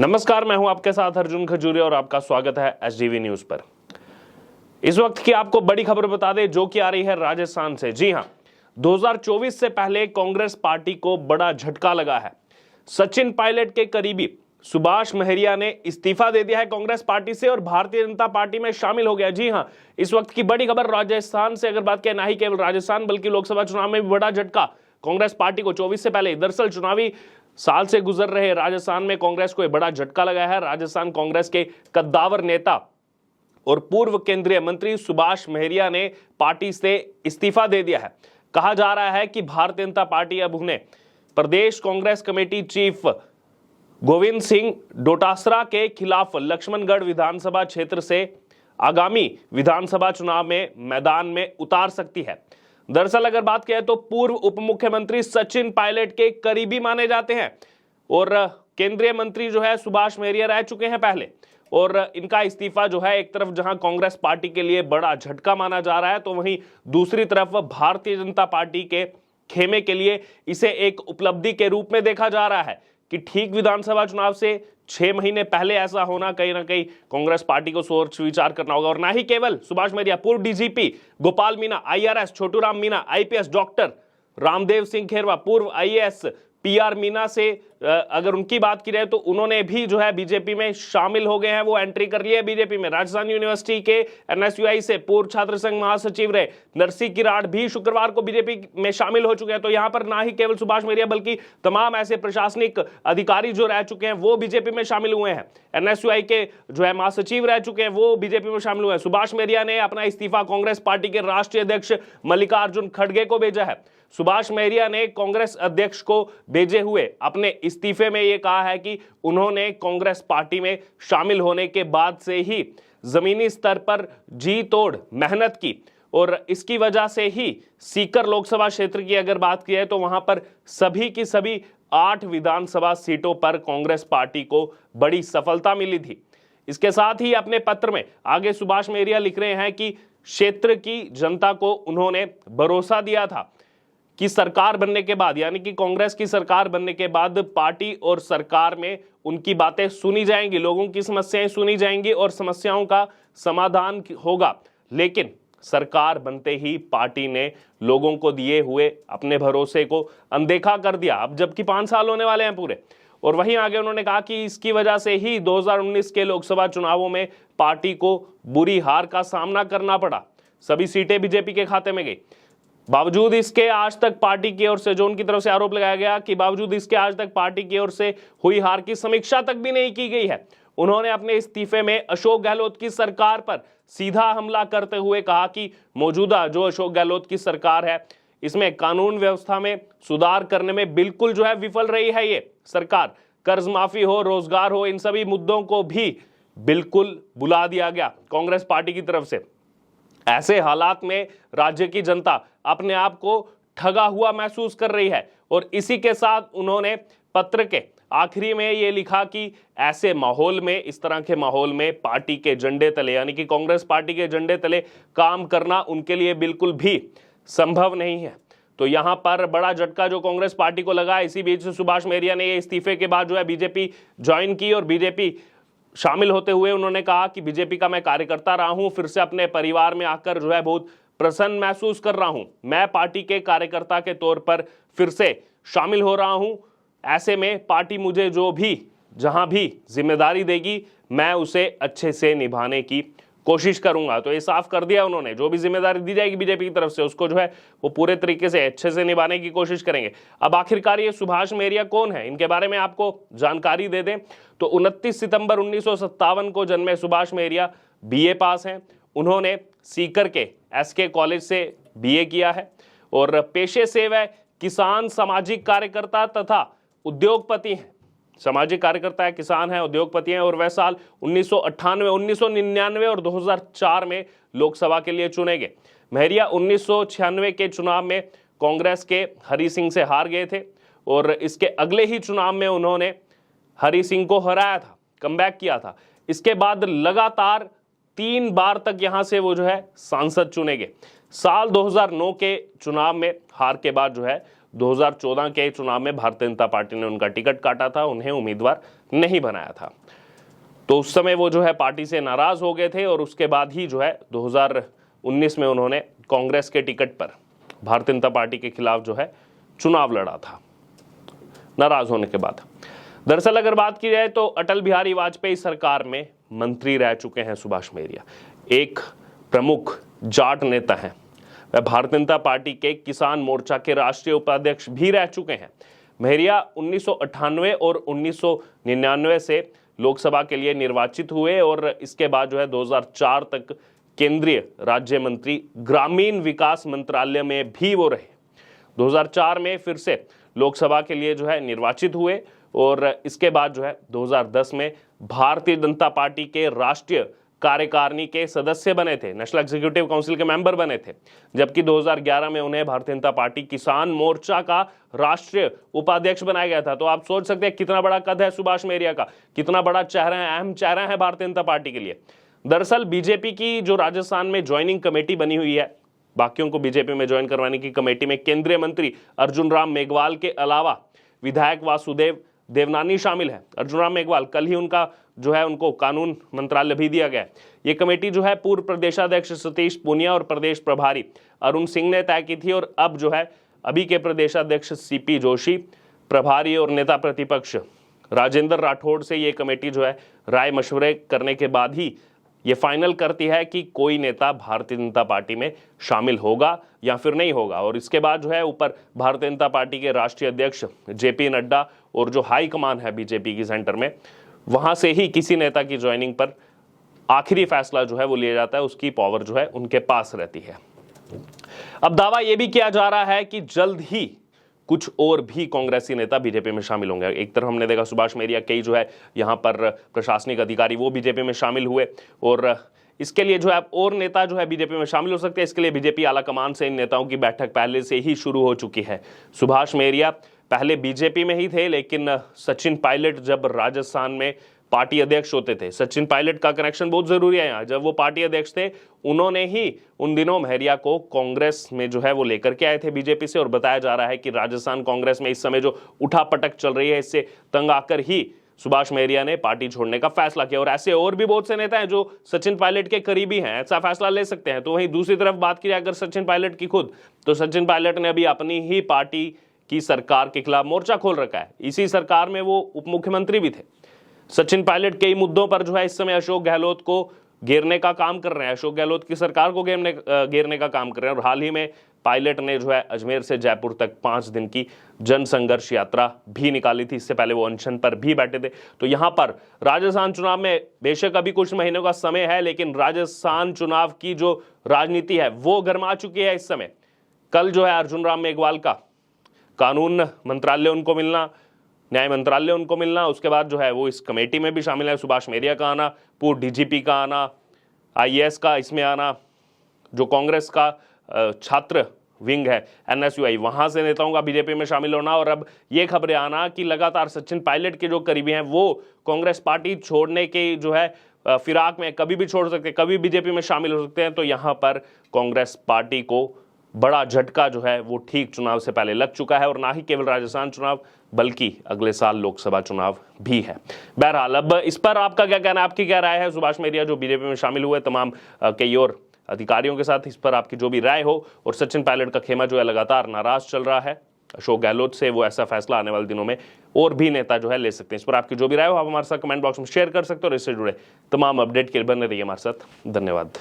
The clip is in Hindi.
नमस्कार, मैं हूं आपके साथ अर्जुन खजूरिया और आपका स्वागत है एसडीवी न्यूज पर। इस वक्त की आपको बड़ी खबर बता दें जो कि आ रही है राजस्थान से। जी हां, 2024 से पहले कांग्रेस पार्टी को बड़ा झटका लगा है। सचिन पायलट के करीबी सुभाष महरिया ने इस्तीफा दे दिया है कांग्रेस पार्टी से और भारतीय जनता पार्टी में शामिल हो गया। जी हां, इस वक्त की बड़ी खबर राजस्थान से अगर बात करें, ना ही केवल राजस्थान बल्कि लोकसभा चुनाव में भी बड़ा झटका कांग्रेस पार्टी को 24 से पहले। दरअसल चुनावी साल से गुजर रहे राजस्थान में कांग्रेस को एक बड़ा झटका लगा है। राजस्थान कांग्रेस के कद्दावर नेता और पूर्व केंद्रीय मंत्री सुभाष महरिया ने पार्टी से इस्तीफा दे दिया है। कहा जा रहा है कि भारतीय जनता पार्टी अब उन्हें प्रदेश कांग्रेस कमेटी चीफ गोविंद सिंह डोटासरा के खिलाफ लक्ष्मणगढ़ विधानसभा क्षेत्र से आगामी विधानसभा चुनाव में मैदान में उतार सकती है। दरअसल अगर बात करें तो पूर्व उप मुख्यमंत्री सचिन पायलट के करीबी माने जाते हैं और केंद्रीय मंत्री जो है सुभाष महरिया रह चुके हैं पहले, और इनका इस्तीफा जो है एक तरफ जहां कांग्रेस पार्टी के लिए बड़ा झटका माना जा रहा है, तो वहीं दूसरी तरफ भारतीय जनता पार्टी के खेमे के लिए इसे एक उपलब्धि के रूप में देखा जा रहा है कि ठीक विधानसभा चुनाव से 6 महीने पहले ऐसा होना कहीं ना कहीं कांग्रेस पार्टी को सोच विचार करना होगा। और ना ही केवल सुभाष महरिया, पूर्व DGP Gopal Meena, IRS Chhotu Ram Meena, IPS doctor Ramdev Singh Kherwa, पूर्व आईएएस पीआर मीना से अगर उनकी बात की जाए तो उन्होंने भी जो है बीजेपी में शामिल हो गए हैं, वो एंट्री कर ली है बीजेपी में। राजस्थान यूनिवर्सिटी के एनएसयूआई से पूर्व छात्र संघ महासचिव रहे नरसी किराड़ भी शुक्रवार को बीजेपी में शामिल हो चुके हैं। तो यहां पर ना ही केवल सुभाष महरिया बल्कि तमाम ऐसे प्रशासनिक अधिकारी जो रह चुके हैं वो बीजेपी में शामिल हुए हैं। एनएसयूआई के जो है महासचिव रह चुके हैं वो बीजेपी में शामिल हुए हैं। सुभाष महरिया ने अपना इस्तीफा कांग्रेस पार्टी के राष्ट्रीय अध्यक्ष मल्लिकार्जुन खड़गे को भेजा है। सुभाष महरिया ने कांग्रेस अध्यक्ष को भेजे हुए अपने इस्तीफे में यह कहा है कि उन्होंने कांग्रेस पार्टी में शामिल होने के बाद से ही जमीनी स्तर पर जी तोड़ मेहनत की और इसकी वजह से ही सीकर लोकसभा क्षेत्र की अगर बात की जाए तो वहां पर सभी की सभी 8 विधानसभा सीटों पर कांग्रेस पार्टी को बड़ी सफलता मिली थी। इसके साथ ही अपने पत्र में आगे सुभाष महरिया लिख रहे हैं कि क्षेत्र की जनता को उन्होंने भरोसा दिया था कि सरकार बनने के बाद, यानी कि कांग्रेस की सरकार बनने के बाद पार्टी और सरकार में उनकी बातें सुनी जाएंगी, लोगों की समस्याएं सुनी जाएंगी और समस्याओं का समाधान होगा। लेकिन सरकार बनते ही पार्टी ने लोगों को दिए हुए अपने भरोसे को अनदेखा कर दिया, अब जबकि 5 साल होने वाले हैं पूरे। और वहीं आगे उन्होंने कहा कि इसकी वजह से ही 2019 के लोकसभा चुनावों में पार्टी को बुरी हार का सामना करना पड़ा। सभी सीटें बीजेपी के खाते में गई। बावजूद इसके आज तक पार्टी की ओर से, जो उनकी तरफ से आरोप लगाया गया कि बावजूद इसके आज तक पार्टी की ओर से हुई हार की समीक्षा तक भी नहीं की गई है। उन्होंने अपने इस्तीफे में अशोक गहलोत की सरकार पर सीधा हमला करते हुए कहा कि मौजूदा जो अशोक गहलोत की सरकार है इसमें कानून व्यवस्था में सुधार करने में बिल्कुल जो है विफल रही है ये सरकार। कर्ज माफी हो, रोजगार हो, इन सभी मुद्दों को भी बिल्कुल भुला दिया गया कांग्रेस पार्टी की तरफ से। ऐसे हालात में राज्य की जनता अपने आप को ठगा हुआ महसूस कर रही है और इसी के साथ उन्होंने पत्र के आखिरी में ये लिखा कि ऐसे माहौल में, इस तरह के माहौल में पार्टी के झंडे तले, यानी कि कांग्रेस पार्टी के झंडे तले काम करना उनके लिए बिल्कुल भी संभव नहीं है। तो यहां पर बड़ा झटका जो कांग्रेस पार्टी को लगा। इसी बीच सुभाष महरिया ने ये इस्तीफे के बाद जो है बीजेपी ज्वाइन की और बीजेपी शामिल होते हुए उन्होंने कहा कि बीजेपी का मैं कार्यकर्ता रहा हूं, फिर से अपने परिवार में आकर जो है बहुत प्रसन्न महसूस कर रहा हूं। मैं पार्टी के कार्यकर्ता के तौर पर फिर से शामिल हो रहा हूं। ऐसे में पार्टी मुझे जो भी जहां भी जिम्मेदारी देगी मैं उसे अच्छे से निभाने की कोशिश करूंगा। तो ये साफ कर दिया उन्होंने, जो भी जिम्मेदारी दी जाएगी बीजेपी की तरफ से उसको जो है वो पूरे तरीके से अच्छे से निभाने की कोशिश करेंगे। अब आखिरकार ये सुभाष महरिया कौन है, इनके बारे में आपको जानकारी दे दें तो 29 सितंबर 1957 को जन्मे सुभाष महरिया बीए पास हैं। उन्होंने सीकर के एसके कॉलेज से बीए किया है और पेशे से वह किसान, सामाजिक कार्यकर्ता तथा उद्योगपति हैं। सामाजिक कार्यकर्ता है, किसान है, उद्योगपति हैं और वह साल 1998, 1999 और 2004 में लोकसभा के लिए चुने गए। महरिया 1996 के चुनाव में कांग्रेस के हरि सिंह से हार गए थे और इसके अगले ही चुनाव में उन्होंने हरि सिंह को हराया था, कमबैक किया था। इसके बाद लगातार 3 बार तक यहां से वो जो है सांसद चुने गए। साल 2009 के चुनाव में हार के बाद जो है 2014 के चुनाव में भारतीय जनता पार्टी ने उनका टिकट काटा था, उन्हें उम्मीदवार नहीं बनाया था। तो उस समय वो जो है पार्टी से नाराज हो गए थे और उसके बाद ही जो है 2019 में उन्होंने कांग्रेस के टिकट पर भारतीय जनता पार्टी के खिलाफ जो है चुनाव लड़ा था, नाराज होने के बाद। दरअसल अगर बात की जाए तो अटल बिहारी वाजपेयी सरकार में मंत्री रह चुके हैं सुभाष महरिया, एक प्रमुख जाट नेता हैं। वह भारतीय जनता पार्टी के किसान मोर्चा के राष्ट्रीय उपाध्यक्ष भी रह चुके हैं। महरिया 1998 और 1999 से लोकसभा के लिए निर्वाचित हुए और इसके बाद जो है 2004 तक केंद्रीय राज्य मंत्री ग्रामीण विकास मंत्रालय में भी वो रहे। 2004 में फिर से लोकसभा के लिए जो है निर्वाचित हुए और इसके बाद जो है 2010 में भारतीय जनता पार्टी के राष्ट्रीय कार्यकारिणी के सदस्य बने थे, नेशनल एग्जीक्यूटिव काउंसिल के मेंबर बने थे, जबकि 2011 में उन्हें भारतीय जनता पार्टी किसान मोर्चा का राष्ट्रीय उपाध्यक्ष बनाया गया था। तो आप सोच सकते हैं कितना बड़ा कद है सुभाष महरिया का, कितना बड़ा चेहरा है, अहम चेहरा है भारतीय जनता पार्टी के लिए। दरअसल बीजेपी की जो राजस्थान में ज्वाइनिंग कमेटी बनी हुई है, बाकियों को बीजेपी में ज्वाइन करवाने की कमेटी में केंद्रीय मंत्री अर्जुन राम मेघवाल के अलावा विधायक वासुदेव देवनानी शामिल है। अर्जुन राम मेघवाल, कल ही उनका जो है उनको कानून मंत्रालय भी दिया गया है। ये कमेटी जो है पूर्व प्रदेशाध्यक्ष सतीश पूनिया और प्रदेश प्रभारी अरुण सिंह ने तय की थी और अब जो है अभी के प्रदेशाध्यक्ष सीपी जोशी, प्रभारी और नेता प्रतिपक्ष राजेंद्र राठौड़ से ये कमेटी जो है राय मशवरे करने के बाद ही ये फाइनल करती है कि कोई नेता भारतीय जनता पार्टी में शामिल होगा या फिर नहीं होगा। और इसके बाद जो है ऊपर भारतीय जनता पार्टी के राष्ट्रीय अध्यक्ष जेपी नड्डा और जो हाई कमान है बीजेपी की सेंटर में, वहां से ही किसी नेता की ज्वाइनिंग पर आखिरी फैसला जो है वो लिया जाता है, उसकी पावर जो है उनके पास रहती है। अब दावा यह भी किया जा रहा है कि जल्द ही कुछ और भी कांग्रेसी नेता बीजेपी में शामिल होंगे। एक तरफ हमने देखा सुभाष महरिया, कई जो है यहाँ पर प्रशासनिक अधिकारी वो बीजेपी में शामिल हुए और इसके लिए जो है और नेता जो है बीजेपी में शामिल हो सकते हैं। इसके लिए बीजेपी आला कमान से इन नेताओं की बैठक पहले से ही शुरू हो चुकी है। सुभाष महरिया पहले बीजेपी में ही थे, लेकिन सचिन पायलट जब राजस्थान में पार्टी अध्यक्ष होते थे, सचिन पायलट का कनेक्शन बहुत जरूरी है यहाँ, जब वो पार्टी अध्यक्ष थे उन्होंने ही उन दिनों महरिया को कांग्रेस में जो है वो लेकर के आए थे बीजेपी से। और बताया जा रहा है कि राजस्थान कांग्रेस में इस समय जो उठापटक चल रही है, इससे तंग आकर ही सुभाष महरिया ने पार्टी छोड़ने का फैसला किया। और ऐसे और भी बहुत से नेता हैं जो सचिन पायलट के करीबी हैं, ऐसा फैसला ले सकते हैं। तो वहीं दूसरी तरफ बात की जाए अगर सचिन पायलट की खुद, तो सचिन पायलट ने अभी अपनी ही पार्टी की सरकार के खिलाफ मोर्चा खोल रखा है। इसी सरकार में वो उप मुख्यमंत्री भी थे। सचिन पायलट कई मुद्दों पर जो है इस समय अशोक गहलोत को घेरने का काम कर रहे हैं, अशोक गहलोत की सरकार को घेरने का काम कर रहे हैं। और हाल ही में पायलट ने जो है अजमेर से जयपुर तक 5 दिन की जन संघर्ष यात्रा भी निकाली थी। इससे पहले वो अनशन पर भी बैठे थे। तो यहां पर राजस्थान चुनाव में बेशक अभी कुछ महीनों का समय है, लेकिन राजस्थान चुनाव की जो राजनीति है वो गर्मा चुकी है इस समय। कल जो है अर्जुन राम मेघवाल का कानून मंत्रालय उनको मिलना, न्याय मंत्रालय उनको मिलना, उसके बाद जो है वो इस कमेटी में भी शामिल है। सुभाष महरिया का आना, पूर्व डीजीपी का आना, आईएएस का इसमें आना, जो कांग्रेस का छात्र विंग है एनएसयूआई, वहां से नेताओं का बीजेपी में शामिल होना, और अब ये खबरें आना कि लगातार सचिन पायलट के जो करीबी हैं वो कांग्रेस पार्टी छोड़ने के जो है फिराक में कभी भी छोड़ सकते हैं, कभी बीजेपी में शामिल हो सकते हैं। तो यहाँ पर कांग्रेस पार्टी को बड़ा झटका जो है वो ठीक चुनाव से पहले लग चुका है, और ना ही केवल राजस्थान चुनाव बल्कि अगले साल लोकसभा चुनाव भी है। बहरहाल अब इस पर आपका क्या कहना है, आपकी क्या राय है? सुभाष महरिया जो बीजेपी में शामिल हुए, तमाम कई और अधिकारियों के साथ, इस पर आपकी जो भी राय हो। और सचिन पायलट का खेमा जो है लगातार नाराज चल रहा है अशोक गहलोत से, वो ऐसा फैसला आने वाले दिनों में और भी नेता जो है ले सकते हैं। इस पर आपकी जो भी राय हो आप हमारे साथ कमेंट बॉक्स में शेयर कर सकते हो और इससे जुड़े तमाम अपडेट के लिए बने रहिए हमारे साथ। धन्यवाद।